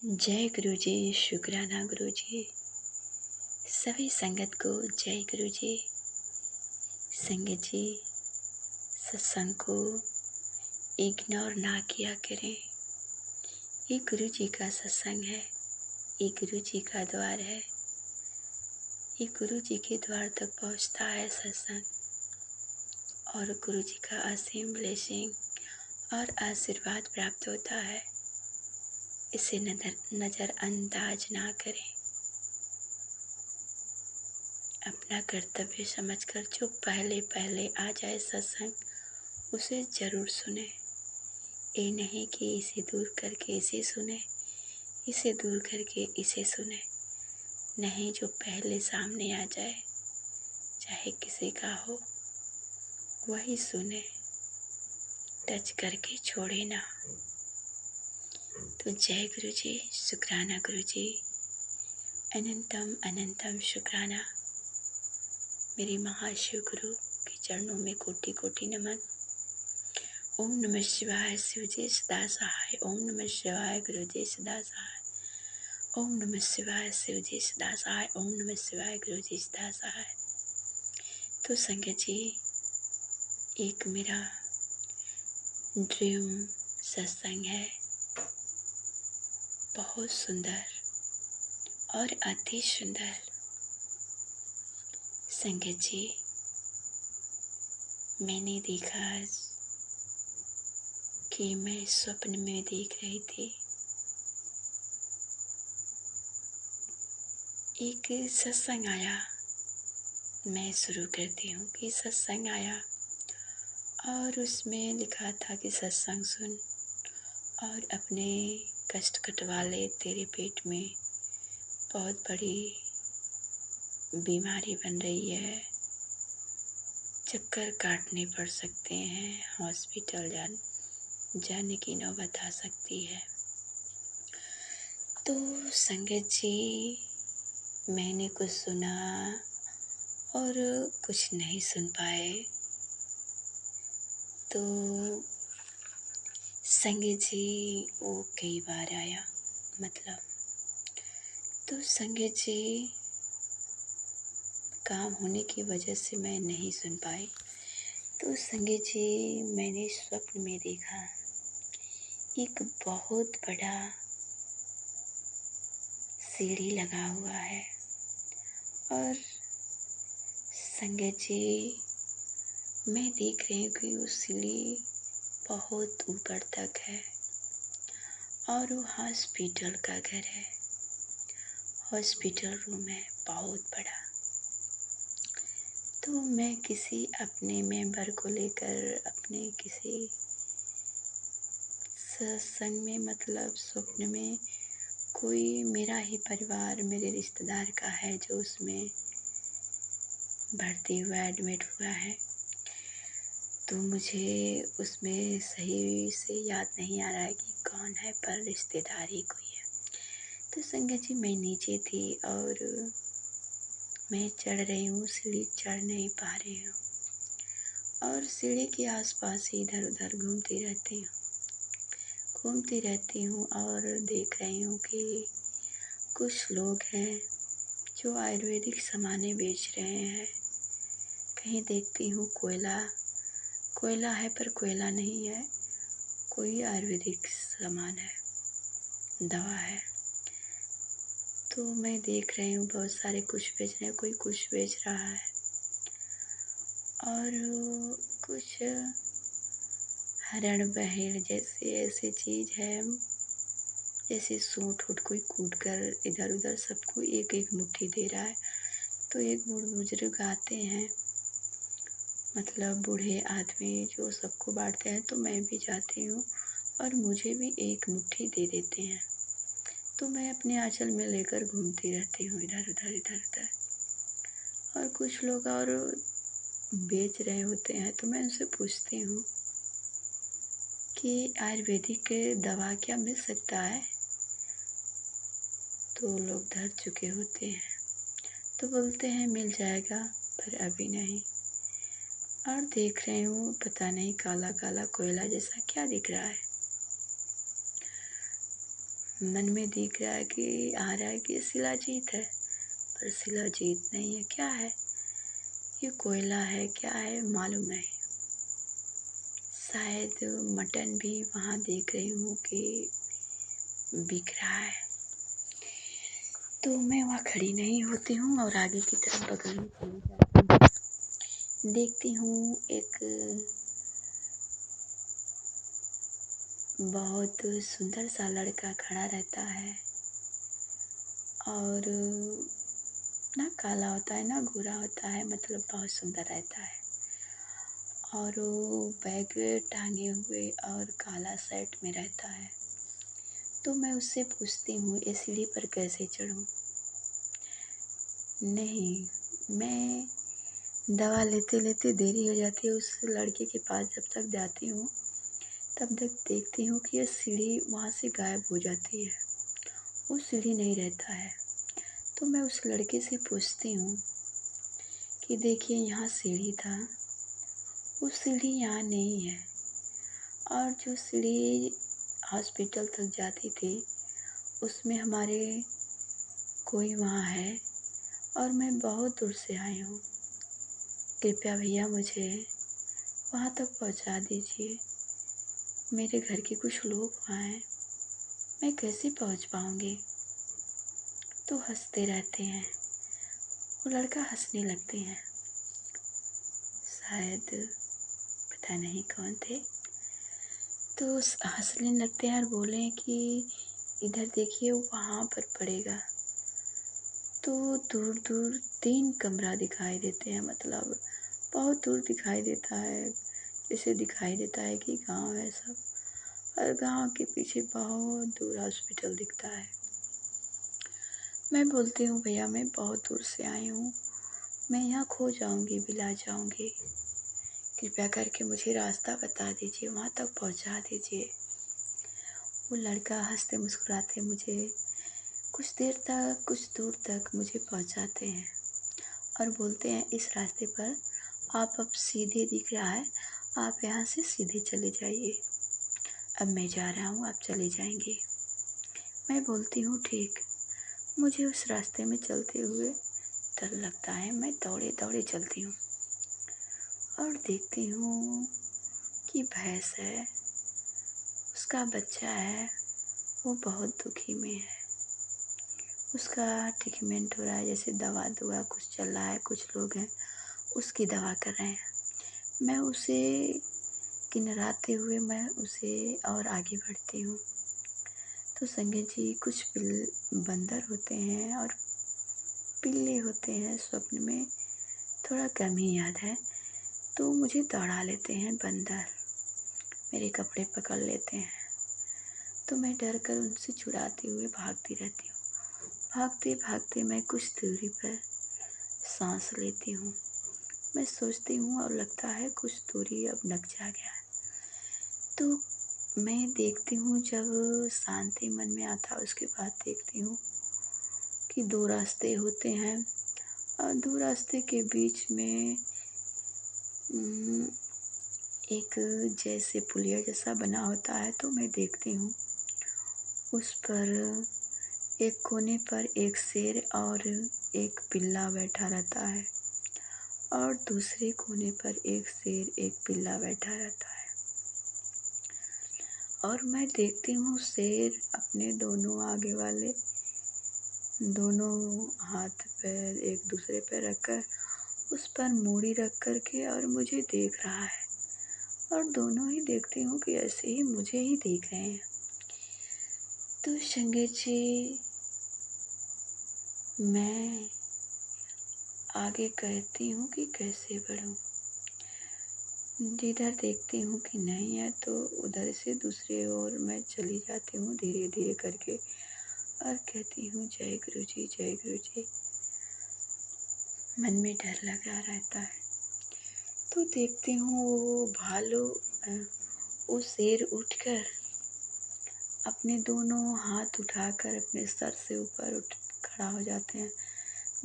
जय गुरु जी। शुक्राना गुरु जी। सभी संगत को जय गुरु जी। संगत जी, सत्संग को इग्नोर ना किया करें। ये गुरु जी का सत्संग है, ये गुरु जी का द्वार है, ये गुरु जी के द्वार तक पहुंचता है सत्संग और गुरु जी का असीम ब्लेसिंग और आशीर्वाद प्राप्त होता है। इसे नज़रअंदाज ना करें। अपना कर्तव्य समझकर जो पहले पहले आ जाए सत्संग उसे ज़रूर सुने। ये नहीं कि इसे दूर करके इसे सुने, इसे दूर करके इसे सुने। नहीं, जो पहले सामने आ जाए चाहे किसी का हो वही सुने, टच करके छोड़े ना। तो जय गुरु जी, शुक्राना गुरु जी, अनंतम अनंतम शुक्राना। मेरे महाशिव गुरु के चरणों में कोटि कोटि नमन। ओम नमः शिवाय, शिव जी सदा सहाय। ओम नमः शिवाय, गुरु जी सदा सहाय। ओम नमः शिवाय, शिव जी सदा सहाय। ओम नमः शिवाय, गुरु जी सदा सहाय। तो संगत जी, एक मेरा ड्रीम सत्संग है, बहुत सुंदर और अति सुंदर। संगत जी, मैंने देखा आज कि मैं स्वप्न में देख रही थी एक सत्संग आया। मैं शुरू करती हूँ कि सत्संग आया और उसमें लिखा था कि सत्संग सुन और अपने कष्ट कटवा ले। तेरे पेट में बहुत बड़ी बीमारी बन रही है, चक्कर काटने पड़ सकते हैं, हॉस्पिटल जाने की नौबत आ सकती है। तो संगत जी, मैंने कुछ सुना और कुछ नहीं सुन पाए। तो संगत जी, वो कई बार आया तो संगत जी, काम होने की वजह से मैं नहीं सुन पाई। तो संगत जी, मैंने स्वप्न में देखा एक बहुत बड़ा सीढ़ी लगा हुआ है और संगत जी, मैं देख रही हूँ कि वो सीढ़ी बहुत ऊपर तक है और वो हॉस्पिटल का घर है, हॉस्पिटल रूम है बहुत बड़ा। तो मैं किसी अपने मेंबर को लेकर अपने किसी सत्संग में स्वप्न में कोई मेरा ही परिवार, मेरे रिश्तेदार का है जो उसमें भर्ती हुआ, एडमिट हुआ है। तो मुझे उसमें सही से याद नहीं आ रहा है कि कौन है, पर रिश्तेदार ही कोई है। तो संगत जी, मैं नीचे थी और मैं चढ़ रही हूँ, सीढ़ी चढ़ नहीं पा रही हूँ और सीढ़ी के आसपास ही इधर उधर घूमती रहती हूँ और देख रही हूँ कि कुछ लोग हैं जो आयुर्वेदिक सामानें बेच रहे हैं। कहीं देखती हूँ कोयला है, पर कोयला नहीं है, कोई आयुर्वेदिक सामान है, दवा है। तो मैं देख रही हूँ बहुत सारे कुछ बेच रहे हैं, कोई कुछ बेच रहा है और कुछ हरण बहेड़ जैसी ऐसी चीज़ है, जैसे सूट वूट कोई कूट कर इधर उधर सबको एक एक मुट्ठी दे रहा है। तो एक बुजुर्ग आते हैं, बूढ़े आदमी जो सबको बांटते हैं। तो मैं भी जाती हूँ और मुझे भी एक मुट्ठी दे देते हैं। तो मैं अपने आंचल में लेकर घूमती रहती हूँ इधर उधर और कुछ लोग और बेच रहे होते हैं। तो मैं उनसे पूछती हूँ कि आयुर्वेदिक दवा क्या मिल सकता है? तो लोग डर चुके होते हैं, तो बोलते हैं मिल जाएगा, पर अभी नहीं। और देख रही हूँ, पता नहीं काला काला कोयला जैसा क्या दिख रहा है। मन में दिख रहा है कि आ रहा है कि ये शिलाजीत है, पर शिलाजीत नहीं है। क्या है ये? कोयला है, क्या है मालूम नहीं। शायद मटन भी वहाँ देख रही हूँ कि बिक रहा है। तो मैं वहाँ खड़ी नहीं होती हूँ और आगे की तरफ बगल में चली जाती हूँ। देखती हूँ एक बहुत सुंदर सा लड़का खड़ा रहता है और ना काला होता है ना गोरा होता है, मतलब बहुत सुंदर रहता है। और वो बैग टांगे हुए और काला शर्ट में रहता है। तो मैं उससे पूछती हूँ, ये सीढ़ी पर कैसे चढ़ूँ? नहीं, मैं दवा लेते लेते देरी हो जाती है। उस लड़के के पास जब तक जाती हूँ तब तक देखती हूँ कि ये सीढ़ी वहाँ से गायब हो जाती है, वो सीढ़ी नहीं रहता है। तो मैं उस लड़के से पूछती हूँ कि देखिए यहाँ सीढ़ी था, वो सीढ़ी यहाँ नहीं है। और जो सीढ़ी हॉस्पिटल तक जाती थी उसमें हमारे कोई वहाँ है और मैं बहुत दूर से आई हूँ। कृपया भैया मुझे वहाँ तक पहुँचा दीजिए। मेरे घर के कुछ लोग वहाँ हैं, मैं कैसे पहुँच पाऊँगी? तो हंसते रहते हैं। वो लड़का हंसने लगते हैं। शायद पता नहीं कौन थे। तो हंसने लगते हैं और बोले कि इधर देखिए वो वहाँ पर पड़ेगा। तो दूर दूर 3 कमरा दिखाई देते हैं, मतलब बहुत दूर दिखाई देता है। जैसे दिखाई देता है कि गांव है सब, और गांव के पीछे बहुत दूर हॉस्पिटल दिखता है। मैं बोलती हूँ भैया मैं बहुत दूर से आई हूँ, मैं यहाँ खो जाऊँगी, बिला जाऊँगी। कृपया करके मुझे रास्ता बता दीजिए, वहाँ तक पहुँचा दीजिए। वो लड़का हंसते मुस्कुराते मुझे कुछ देर तक, कुछ दूर तक मुझे पहुँचाते हैं और बोलते हैं इस रास्ते पर आप अब सीधे दिख रहा है, आप यहाँ से सीधे चले जाइए। अब मैं जा रहा हूँ, आप चले जाएंगे। मैं बोलती हूँ ठीक। मुझे उस रास्ते में चलते हुए डर लगता है। मैं दौड़े दौड़े चलती हूँ और देखती हूँ कि भैंस है, उसका बच्चा है, वो बहुत दुखी में है। उसका ट्रीटमेंट हो रहा है, जैसे दवा दुआ कुछ चल रहा है, कुछ लोग हैं उसकी दवा कर रहे हैं। मैं उसे किनराते हुए मैं उसे और आगे बढ़ती हूँ। तो संजय जी कुछ बंदर होते हैं और पिल्ले होते हैं, स्वप्न में थोड़ा कम ही याद है। तो मुझे दौड़ा लेते हैं बंदर, मेरे कपड़े पकड़ लेते हैं। तो मैं डर कर उनसे छुड़ाते हुए भागती रहती हूँ। भागते भागते मैं कुछ दूरी पर सांस लेती हूँ। मैं सोचती हूँ और लगता है कुछ दूरी अब नक जा गया है। तो मैं देखती हूँ, जब शांति मन में आता है उसके बाद देखती हूँ कि 2 रास्ते होते हैं और 2 रास्ते के बीच में एक जैसे पुलिया जैसा बना होता है। तो मैं देखती हूँ उस पर एक कोने पर एक शेर और एक पिल्ला बैठा रहता है और दूसरे कोने पर एक शेर एक पिल्ला बैठा रहता है। और मैं देखती हूँ शेर अपने दोनों आगे वाले दोनों हाथ पैर एक दूसरे पे रखकर उस पर मूड़ी रख कर के और मुझे देख रहा है, और दोनों ही देखती हूँ कि ऐसे ही मुझे ही देख रहे हैं। तो संगीत जी मैं आगे कहती हूँ कि कैसे बढ़ूँ। जिधर देखती हूँ कि नहीं है तो उधर से दूसरी ओर मैं चली जाती हूँ धीरे धीरे करके और कहती हूँ जय गुरु जी, जय गुरु जी। मन में डर लगा रहता है। तो देखती हूँ वो भालू वो शेर उठकर अपने दोनों हाथ उठाकर अपने सर से ऊपर उठ खड़ा हो जाते हैं,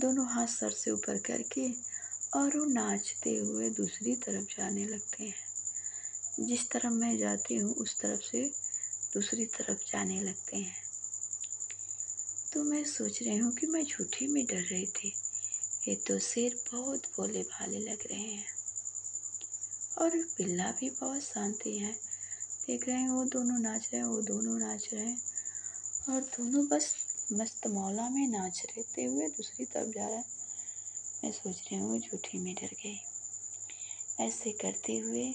दोनों हाथ सर से ऊपर करके, और वो नाचते हुए दूसरी तरफ जाने लगते हैं। जिस तरफ मैं जाती हूँ उस तरफ से दूसरी तरफ जाने लगते हैं। तो मैं सोच रही हूँ कि मैं झूठी में डर रही थी। ये तो शेर बहुत भोले भाले लग रहे हैं और बिल्ला भी बहुत शांति है। देख रहे हैं वो दोनों नाच रहे हैं, वो दोनों नाच रहे हैं और दोनों बस मस्त मौला में नाचते हुए दूसरी तरफ जा रहे हैं। मैं सोच रही हूँ झूठी में डर गई। ऐसे करते हुए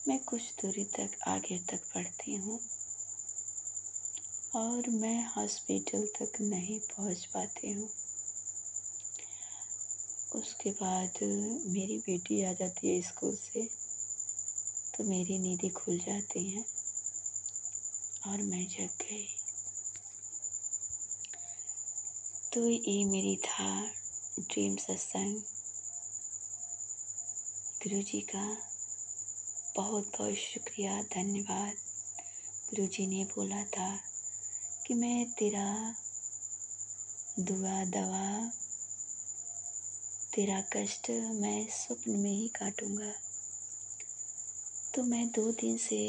मैं कुछ दूरी तक आगे तक बढ़ती हूँ और मैं हॉस्पिटल तक नहीं पहुँच पाती हूँ। उसके बाद मेरी बेटी आ जाती है स्कूल से, तो मेरी नींदें खुल जाती हैं और मैं जग गई। तो ये मेरी था ड्रीम सत्संग। गुरुजी का बहुत बहुत शुक्रिया, धन्यवाद। गुरुजी ने बोला था कि मैं तेरा दुआ दवा, तेरा कष्ट मैं स्वप्न में ही काटूंगा। तो मैं 2 दिन से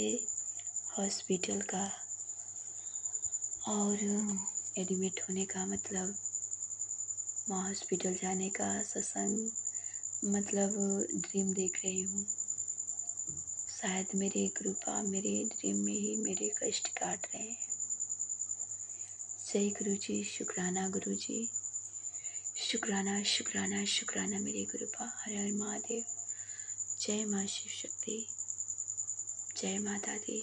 हॉस्पिटल का और एडमिट होने का मतलब वहाँ हॉस्पिटल जाने का सत्संग मतलब ड्रीम देख रही हूँ। शायद मेरे कृपा मेरे ड्रीम में ही मेरे कष्ट काट रहे हैं। जय गुरुजी, शुक्राना गुरुजी, शुक्राना शुक्राना शुक्राना मेरे गुरुपा। हर हर महादेव। जय माँ शिव शक्ति, जय माता दी।